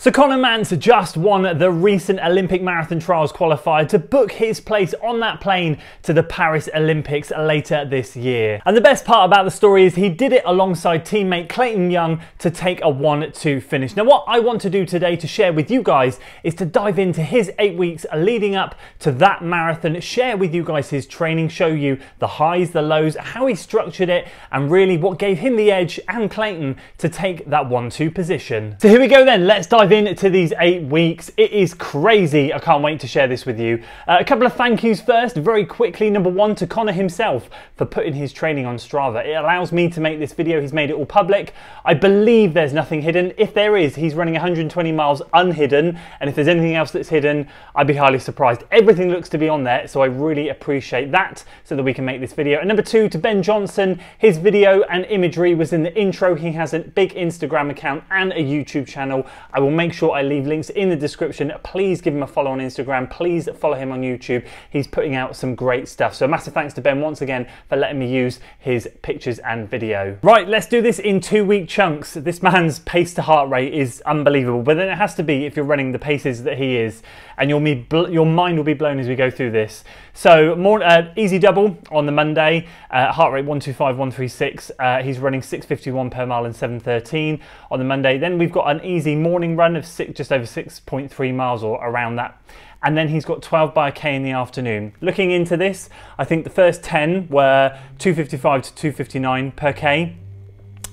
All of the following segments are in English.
So Conor Mantz just won the recent Olympic Marathon Trials qualifier to book his place on that plane to the Paris Olympics later this year. And the best part about the story is he did it alongside teammate Clayton Young to take a 1-2 finish. Now what I want to do today to share with you guys is to dive into his 8 weeks leading up to that marathon, share with you guys his training, show you the highs, the lows, how he structured it, and really what gave him the edge and Clayton to take that 1-2 position. So here we go then, let's dive into these 8 weeks. It is crazy. I can't wait to share this with you. A couple of thank yous first, very quickly. Number one, to Conor himself for putting his training on Strava. It allows me to make this video. He's made it all public. I believe there's nothing hidden. If there is, he's running 120 miles unhidden, and if there's anything else that's hidden, I'd be highly surprised. Everything looks to be on there, so I really appreciate that so that we can make this video. And number two, to Ben Johnson. His video and imagery was in the intro. He has a big Instagram account and a YouTube channel. I will make sure I leave links in the description. Please give him a follow on Instagram. Please follow him on YouTube. He's putting out some great stuff. So massive thanks to Ben once again for letting me use his pictures and video. Right, let's do this in 2-week chunks. This man's pace to heart rate is unbelievable, but then it has to be if you're running the paces that he is, and your mind will be blown as we go through this. So more easy double on the Monday, heart rate 125, 136. He's running 6:51 per mile and 7:13 on the Monday. Then we've got an easy morning run of just over 6.3 miles or around that. And then he's got 12 by a K in the afternoon. Looking into this, I think the first 10 were 255 to 259 per K.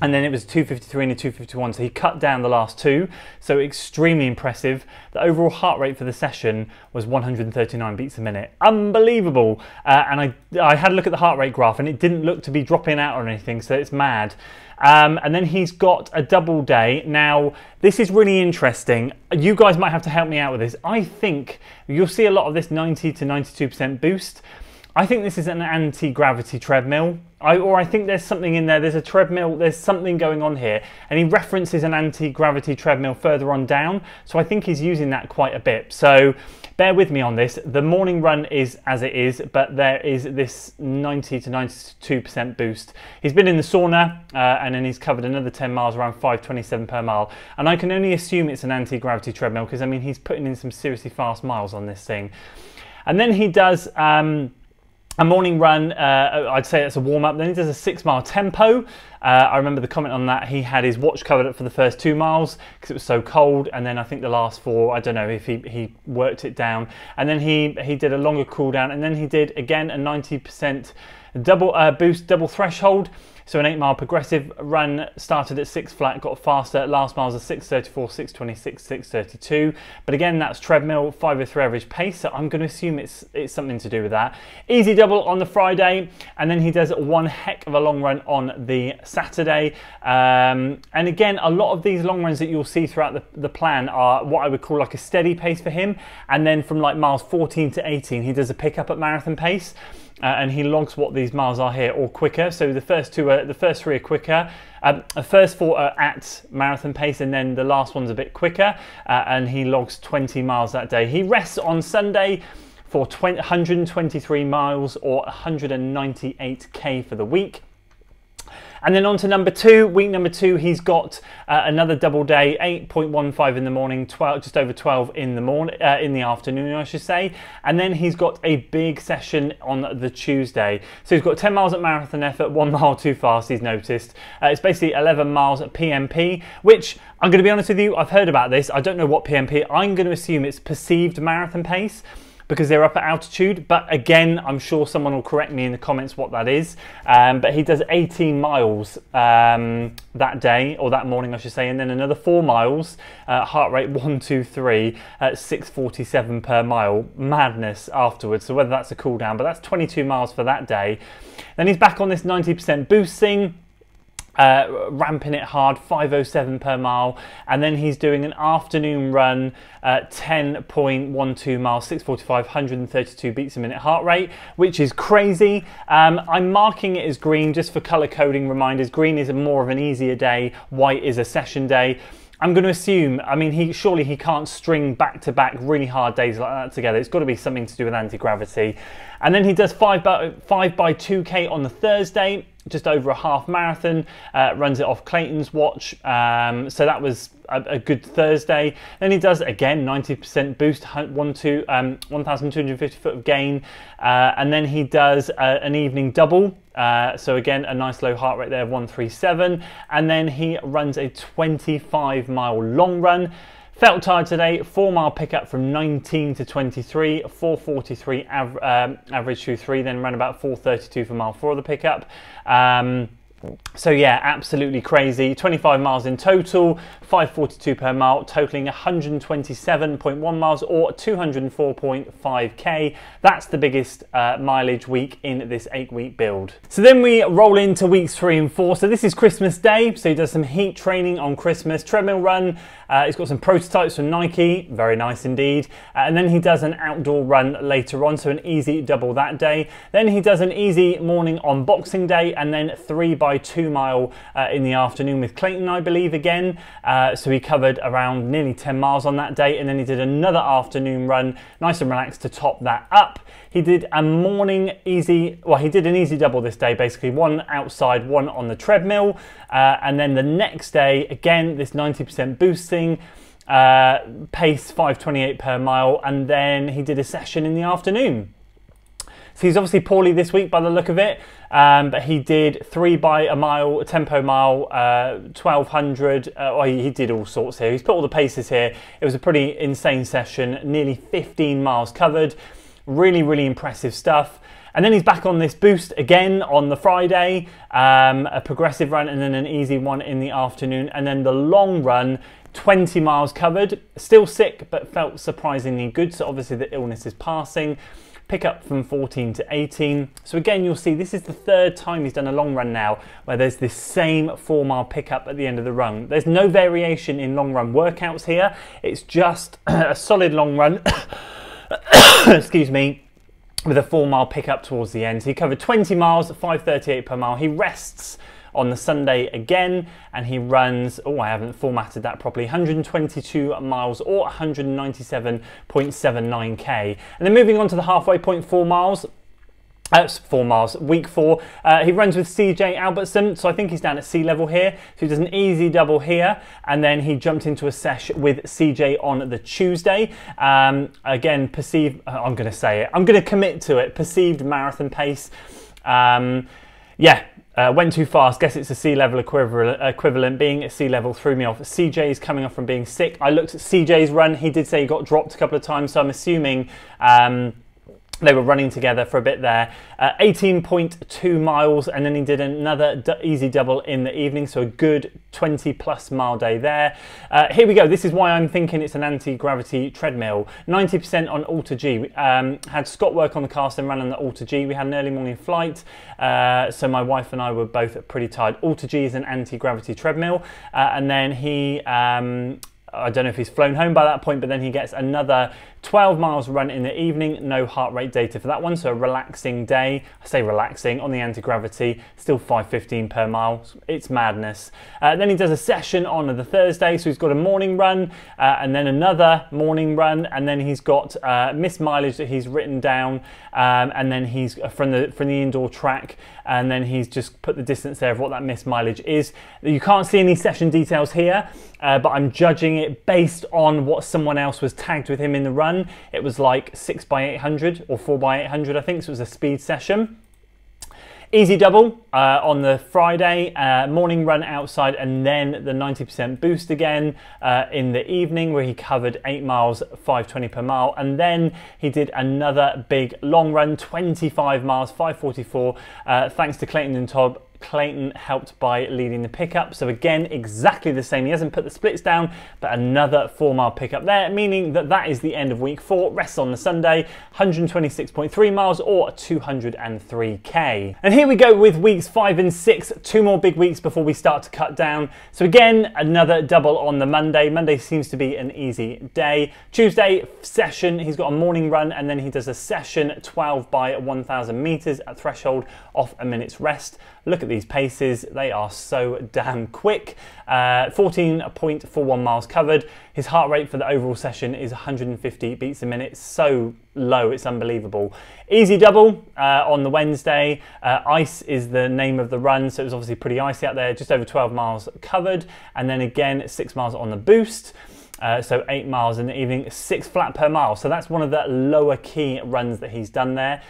And then it was 253 and a 251, so he cut down the last two, so extremely impressive. The overall heart rate for the session was 139 beats a minute. Unbelievable. And I had a look at the heart rate graph and it didn't look to be dropping out or anything, so it's mad. And then he's got a double day. Now, this is really interesting. You guys might have to help me out with this. I think you'll see a lot of this 90 to 92% boost. I think this is an anti-gravity treadmill. I think there's something in there. There's a treadmill, there's something going on here. And he references an anti-gravity treadmill further on down. So I think he's using that quite a bit. So bear with me on this. The morning run is as it is, but there is this 90 to 92% boost. He's been in the sauna and then he's covered another 10 miles around 5:27 per mile. And I can only assume it's an anti-gravity treadmill because I mean, he's putting in some seriously fast miles on this thing. And then he does a morning run, I'd say it's a warm-up. Then he does a 6-mile tempo. I remember the comment on that. He had his watch covered up for the first 2 miles because it was so cold, and then I think the last 4, I don't know if he worked it down. And then he did a longer cool down, and then he did again a 90% double boost, double threshold. So an 8-mile progressive run, started at 6 flat, got faster. Last miles are 6:34, 6:26, 6:32. But again, that's treadmill, 5:03 average pace. So I'm going to assume it's something to do with that. Easy double on the Friday, and then he does one heck of a long run on the Saturday. And again, a lot of these long runs that you'll see throughout the plan are what I would call like a steady pace for him. And then from like miles 14 to 18, he does a pickup at marathon pace. And he logs what these miles are here, or quicker. So the first 3 are quicker. The first 4 are at marathon pace, and then the last one's a bit quicker. And he logs 20 miles that day. He rests on Sunday for 123 miles or 198k for the week. And then on to number 2, week number 2, he's got another double day, 8.15 in the morning, just over 12 in the afternoon, I should say. And then he's got a big session on the Tuesday. So he's got 10 miles at marathon effort, 1 mile too fast, he's noticed. It's basically 11 miles at PMP, which I'm going to be honest with you, I've heard about this. I don't know what PMP, I'm going to assume it's perceived marathon pace, because they're up at altitude, but again, I'm sure someone will correct me in the comments what that is. But he does 18 miles that day, or that morning I should say, and then another 4 miles, heart rate 123 at 6:47 per mile. Madness afterwards, so whether that's a cool down, but that's 22 miles for that day. Then he's back on this 90% boosting, ramping it hard, 5:07 per mile, and then he's doing an afternoon run, 10.12 miles, 6:45, 132 beats a minute heart rate, which is crazy. I'm marking it as green just for color coding reminders. Green is more of an easier day, white is a session day. I'm going to assume, I mean, surely he can't string back-to-back really hard days like that together. It's got to be something to do with anti-gravity. And then he does 5 by 2K on the Thursday, just over a half marathon, runs it off Clayton's watch. So that was a good Thursday. Then he does again 90% boost, 1,250 foot of gain, and then he does an evening double. So again, a nice low heart rate there of 137, and then he runs a 25-mile long run. Felt tired today, 4-mile pickup from 19 to 23, 443 average through 3, then ran about 432 for mile 4 of the pickup. So yeah, absolutely crazy. 25 miles in total, 542 per mile, totaling 127.1 miles or 204.5k. That's the biggest mileage week in this 8-week build. So then we roll into weeks 3 and 4. So this is Christmas Day. So he does some heat training on Christmas, treadmill run. He's got some prototypes from Nike, very nice indeed. And then he does an outdoor run later on, so an easy double that day. Then he does an easy morning on Boxing Day, and then 3x2 mile in the afternoon with Clayton, I believe, again. So he covered around nearly 10 miles on that day, and then he did another afternoon run, nice and relaxed to top that up. He did a morning easy, well, he did an easy double this day, basically, one outside, one on the treadmill. And then the next day, again, this 90% boosting, pace 528 per mile, and then he did a session in the afternoon. So he's obviously poorly this week by the look of it, but he did 3 by a mile, a tempo mile, 1200. He did all sorts here. He's put all the paces here. It was a pretty insane session, nearly 15 miles covered. Really, really impressive stuff. And then he's back on this boost again on the Friday, a progressive run, and then an easy one in the afternoon. And then the long run, 20 miles covered. Still sick, but felt surprisingly good. So obviously the illness is passing. Pick up from 14 to 18. So again, you'll see this is the 3rd time he's done a long run now where there's this same 4-mile pickup at the end of the run. There's no variation in long run workouts here. It's just a solid long run, excuse me, with a 4-mile pickup towards the end. So he covered 20 miles, 538 per mile. He rests on the Sunday again, and he runs, I haven't formatted that properly, 122 miles or 197.79k. And then moving on to the halfway point, 4 miles. 4 miles, week 4. He runs with CJ Albertson, so I think he's down at sea level here. So he does an easy double here, and then he jumped into a sesh with CJ on the Tuesday. Again, perceived, I'm going to say it, I'm going to commit to it, perceived marathon pace. Went too fast. Guess it's a sea level equivalent. Being at sea level threw me off. CJ's coming off from being sick. I looked at CJ's run. He did say he got dropped a couple of times, so I'm assuming they were running together for a bit there. 18.2 miles, and then he did another easy double in the evening, so a good 20+ mile day there. Here we go. This is why I'm thinking it's an anti-gravity treadmill. 90% on Alter G. We, had Scott work on the cast and ran on the Alter G. We had an early morning flight, so my wife and I were both pretty tired. Alter G is an anti-gravity treadmill, and then he I don't know if he's flown home by that point, but then he gets another 12 miles run in the evening. No heart rate data for that one, so a relaxing day. I say relaxing on the anti-gravity, still 515 per mile. It's madness. Then he does a session on the Thursday, so he's got a morning run and then another morning run, and then he's got missed mileage that he's written down, and then he's from the indoor track, and then he's just put the distance there of what that missed mileage is. You can't see any session details here, but I'm judging it based on what someone else was tagged with him in the run. It was like 6x800 or 4x800, I think, so it was a speed session. Easy double on the Friday, morning run outside, and then the 90% boost again in the evening, where he covered 8 miles, 520 per mile. And then he did another big long run, 25 miles, 544, thanks to Clayton and Todd. Clayton helped by leading the pickup. So again, exactly the same. He hasn't put the splits down, but another 4 mile pickup there, meaning that that is the end of week 4. Rests on the Sunday, 126.3 miles or 203k. And here we go with weeks 5 and 6. 2 more big weeks before we start to cut down. So again, another double on the Monday. Monday seems to be an easy day. Tuesday session, he's got a morning run, and then he does a session 12 by 1,000 meters at threshold off a minute's rest. Look at these paces, they are so damn quick. 14.41 miles covered. His heart rate for the overall session is 150 beats a minute. So low, it's unbelievable. Easy double on the Wednesday. Ice is the name of the run, so it was obviously pretty icy out there. Just over 12 miles covered, and then again 6 miles on the boost. So 8 miles in the evening, 6 flat per mile. So that's one of the lower key runs that he's done there.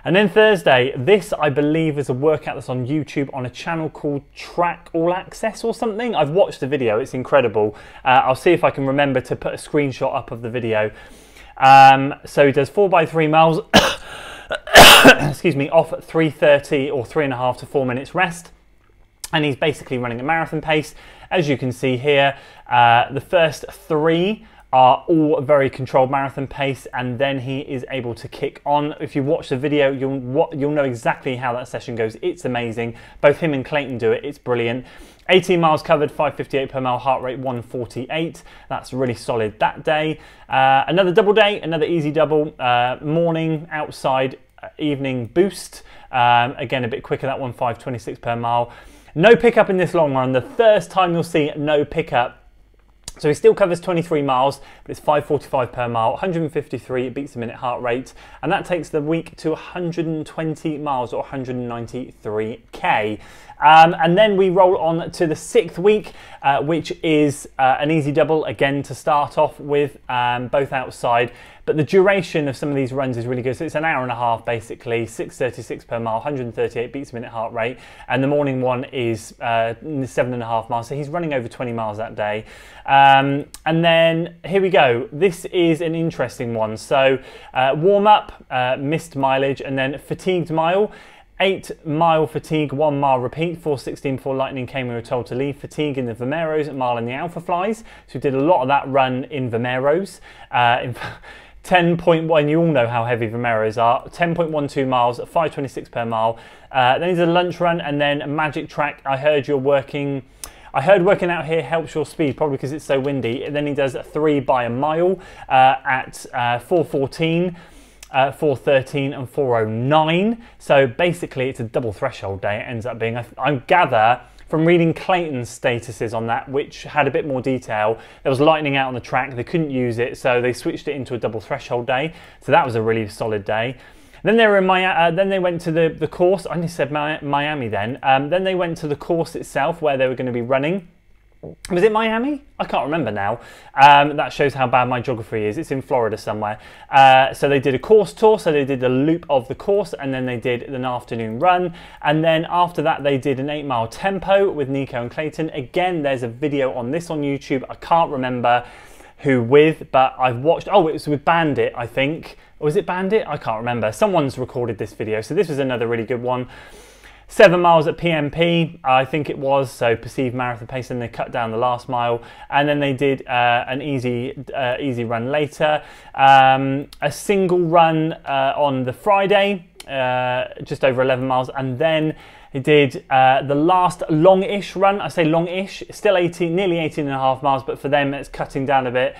And then Thursday, this I believe is a workout that's on YouTube on a channel called Track All Access or something. I've watched the video, it's incredible. I'll see if I can remember to put a screenshot up of the video. So he does 4x3 miles, excuse me, off 3:30 or 3.5 to 4 minutes rest. And he's basically running a marathon pace. As you can see here, the first 3 are all very controlled marathon pace, and then he is able to kick on. If you watch the video, you'll know exactly how that session goes. It's amazing. Both him and Clayton do it. It's brilliant. 18 miles covered, 5:58 per mile, heart rate 148. That's really solid that day. Another double day, another easy double. Morning outside, evening boost. Again, a bit quicker, that one, 5:26 per mile. No pickup in this long run. The first time you'll see no pickup. So he still covers 23 miles, but it's 5:45 per mile, 153 beats a minute heart rate, and that takes the week to 120 miles or 193k. And then we roll on to the 6th week, which is an easy double again to start off with, both outside. But the duration of some of these runs is really good. So it's an hour and a half basically, 6:36 per mile, 138 beats a minute heart rate. And the morning one is 7.5 miles. So he's running over 20 miles that day. And then here we go. This is an interesting one. So warm up, missed mileage, and then fatigued mile. 8 mile fatigue, 1 mile repeat, 4:16 before lightning came, we were told to leave. Fatigue in the Vimeros, mile in the Alpha Flies. So we did a lot of that run in Vimeros. 10.1, you all know how heavy Vimeros are. 10.12 miles, 5:26 per mile. Then he did a lunch run, and then a magic track. I heard working out here helps your speed, probably because it's so windy. And then he does 3 by a mile at 4:14. 4:13 and 4:09. So basically it's a double threshold day. It ends up being, I gather from reading Clayton's statuses on that, which had a bit more detail, there was lightning out on the track, they couldn't use it, so they switched it into a double threshold day. So that was a really solid day. Then they were in Miami, then they went to the course. I only said Miami then. Then they went to the course itself where they were going to be running. Was it Miami? I can't remember now. That shows how bad my geography is. It's in Florida somewhere. So they did a course tour. So they did the loop of the course, and then they did an afternoon run. And then after that, they did an 8 mile tempo with Nico and Clayton. Again, there's a video on this on YouTube. I can't remember who with, but I've watched, oh, it was with Bandit, I think. Or was it Bandit? I can't remember. Someone's recorded this video. So this was another really good one. 7 miles at PMP, I think it was, so perceived marathon pace, and they cut down the last mile, and then they did an easy run later. A single run on the Friday, just over 11 miles, and then he did the last long-ish run. I say long-ish, still nearly 18.5 miles, but for them it's cutting down a bit.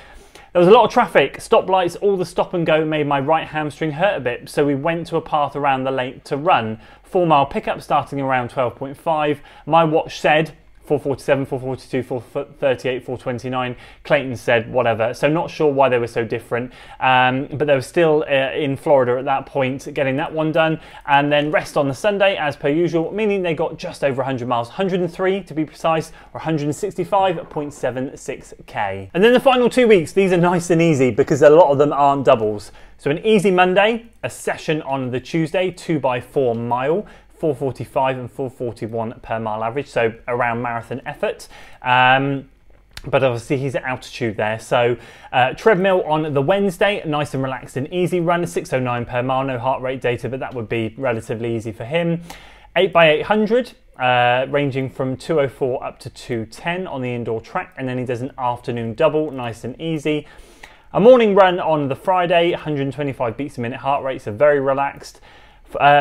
There was a lot of traffic, stoplights, all the stop and go made my right hamstring hurt a bit, so we went to a path around the lake to run. 4 mile pickup starting around 12.5. My watch said 4:47, 4:42, 4:38, 4:29. Clayton said whatever, so not sure why they were so different, but they were still in Florida at that point getting that one done, and then rest on the Sunday as per usual, meaning they got just over 100 miles, 103 to be precise, or 165.76k. And then the final 2 weeks, these are nice and easy because a lot of them aren't doubles. So an easy Monday, a session on the Tuesday, 2x4 mile, 4:45 and 4:41 per mile average, so around marathon effort. But obviously he's at altitude there. So treadmill on the Wednesday, nice and relaxed and easy run, 6:09 per mile, no heart rate data, but that would be relatively easy for him. 8x800, ranging from 2:04 up to 2:10 on the indoor track, and then he does an afternoon double, nice and easy. A morning run on the Friday, 125 beats a minute heart rate, so very relaxed.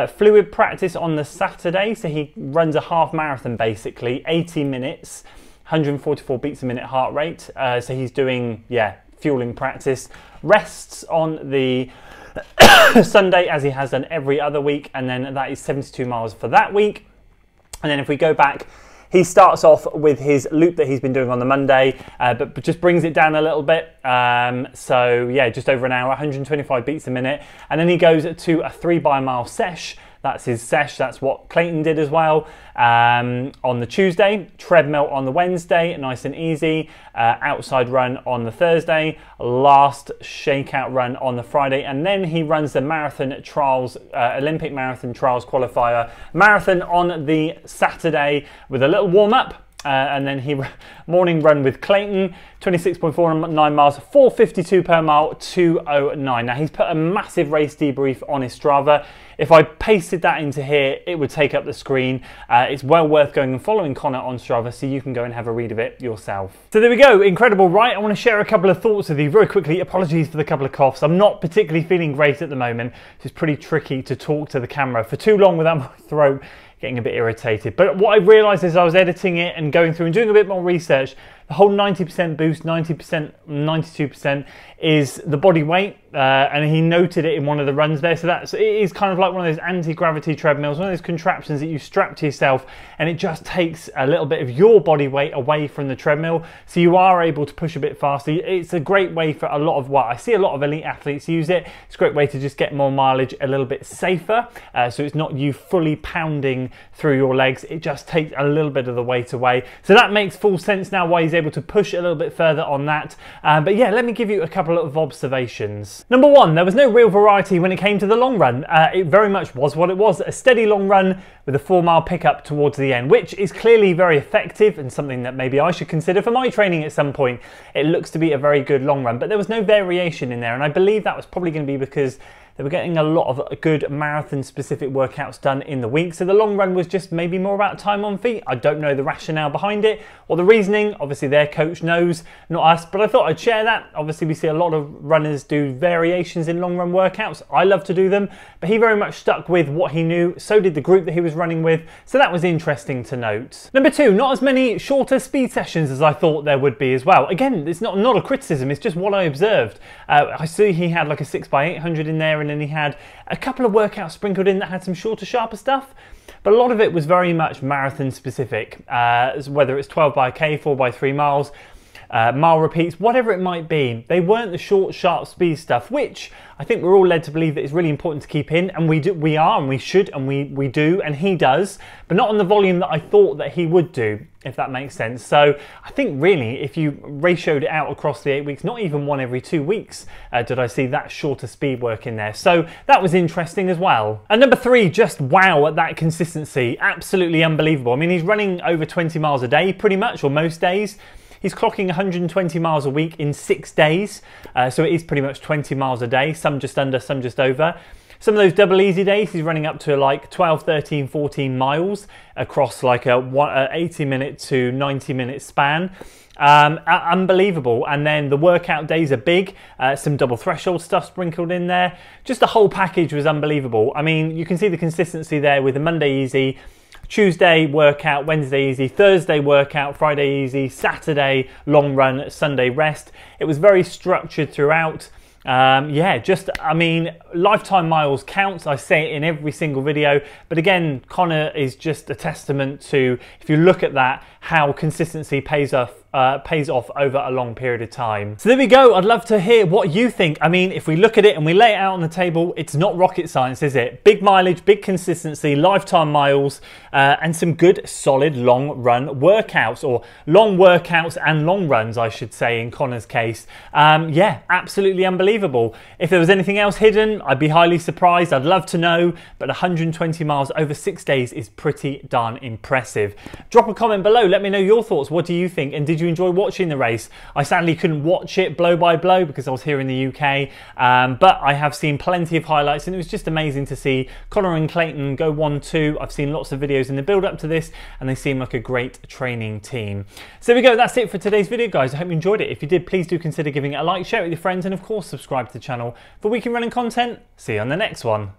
Fluid practice on the Saturday, so he runs a half marathon basically, 80 minutes, 144 beats a minute heart rate, so he's doing, yeah, fueling practice. Rests on the Sunday as he has done every other week, and then that is 72 miles for that week. And then if we go back, he starts off with his loop that he's been doing on the Monday, but just brings it down a little bit. So yeah, just over an hour, 125 beats a minute. And then he goes to a 3 by mile sesh. That's his sesh. That's what Clayton did as well on the Tuesday. Treadmill on the Wednesday, nice and easy. Outside run on the Thursday. Last shakeout run on the Friday. And then he runs the marathon trials, Olympic marathon trials qualifier marathon on the Saturday with a little warm up. And then he morning run with Clayton, 26.49 miles, 4:52 per mile, 2:09. Now he's put a massive race debrief on his Strava. If I pasted that into here, it would take up the screen. It's well worth going and following Conor on Strava so you can go and have a read of it yourself. So there we go, incredible, right? I want to share a couple of thoughts with you very quickly. Apologies for the couple of coughs. I'm not particularly feeling great at the moment. It's pretty tricky to talk to the camera for too long without my throat getting a bit irritated. But what I realised as I was editing it and going through and doing a bit more research, the whole 90% boost, 90%, 92% is the body weight, and he noted it in one of the runs there. So it is kind of like one of those anti-gravity treadmills, one of those contraptions that you strap to yourself, and it just takes a little bit of your body weight away from the treadmill, so you are able to push a bit faster. It's a great way for a lot of, well, I see a lot of elite athletes use it. It's a great way to just get more mileage a little bit safer, so it's not you fully pounding through your legs. It just takes a little bit of the weight away. So that makes full sense now why he's able to push a little bit further on that. But yeah, let me give you a couple of observations. Number one, there was no real variety when it came to the long run. It very much was what it was, a steady long run with a 4 mile pickup towards the end, which is clearly very effective and something that maybe I should consider for my training at some point. It looks to be a very good long run, but there was no variation in there, and I believe that was probably going to be because they were getting a lot of good marathon specific workouts done in the week. So the long run was just maybe more about time on feet. I don't know the rationale behind it or the reasoning. Obviously their coach knows, not us, but I thought I'd share that. Obviously we see a lot of runners do variations in long run workouts. I love to do them, but he very much stuck with what he knew. So did the group that he was running with. So that was interesting to note. Number two, not as many shorter speed sessions as I thought there would be as well. Again, it's not a criticism, it's just what I observed. I see he had like a 6x800 in there, and then he had a couple of workouts sprinkled in that had some shorter, sharper stuff. But a lot of it was very much marathon specific, whether it's 12x K, 4x3 miles, mile repeats, whatever it might be. They weren't the short, sharp speed stuff, which I think we're all led to believe that it's really important to keep in, and we are, and we should, and we do, and he does, but not on the volume that I thought that he would do, if that makes sense. So I think really, if you ratioed it out across the 8 weeks, not even one every 2 weeks, did I see that shorter speed work in there. So that was interesting as well. And number three, just wow at that consistency. Absolutely unbelievable. I mean, he's running over 20 miles a day pretty much, or most days. He's clocking 120 miles a week in 6 days. So it is pretty much 20 miles a day, some just under, some just over. Some of those double easy days, he's running up to like 12, 13, 14 miles across like a 80 minute to 90 minute span. Unbelievable. And then the workout days are big, some double threshold stuff sprinkled in there. Just the whole package was unbelievable. I mean, you can see the consistency there with the Monday easy, Tuesday workout, Wednesday easy, Thursday workout, Friday easy, Saturday long run, Sunday rest. It was very structured throughout. Yeah, just, I mean, lifetime miles counts. I say it in every single video, but again, Conor is just a testament to, if you look at that, how consistency pays off over a long period of time. So there we go. I'd love to hear what you think. I mean, if we look at it and we lay it out on the table, it's not rocket science, is it? Big mileage, big consistency, lifetime miles, and some good solid long run workouts, or long workouts and long runs, I should say, in Conor's case. Yeah, absolutely unbelievable. If there was anything else hidden, I'd be highly surprised. I'd love to know, but 120 miles over 6 days is pretty darn impressive. Drop a comment below. Let me know your thoughts. What do you think? And did you enjoy watching the race? I sadly couldn't watch it blow by blow because I was here in the UK, but I have seen plenty of highlights, and it was just amazing to see Conor and Clayton go 1-2. I've seen lots of videos in the build up to this, and they seem like a great training team. So there we go. That's it for today's video, guys. I hope you enjoyed it. If you did, please do consider giving it a like, share it with your friends, and of course subscribe to the channel for weekly running content. See you on the next one.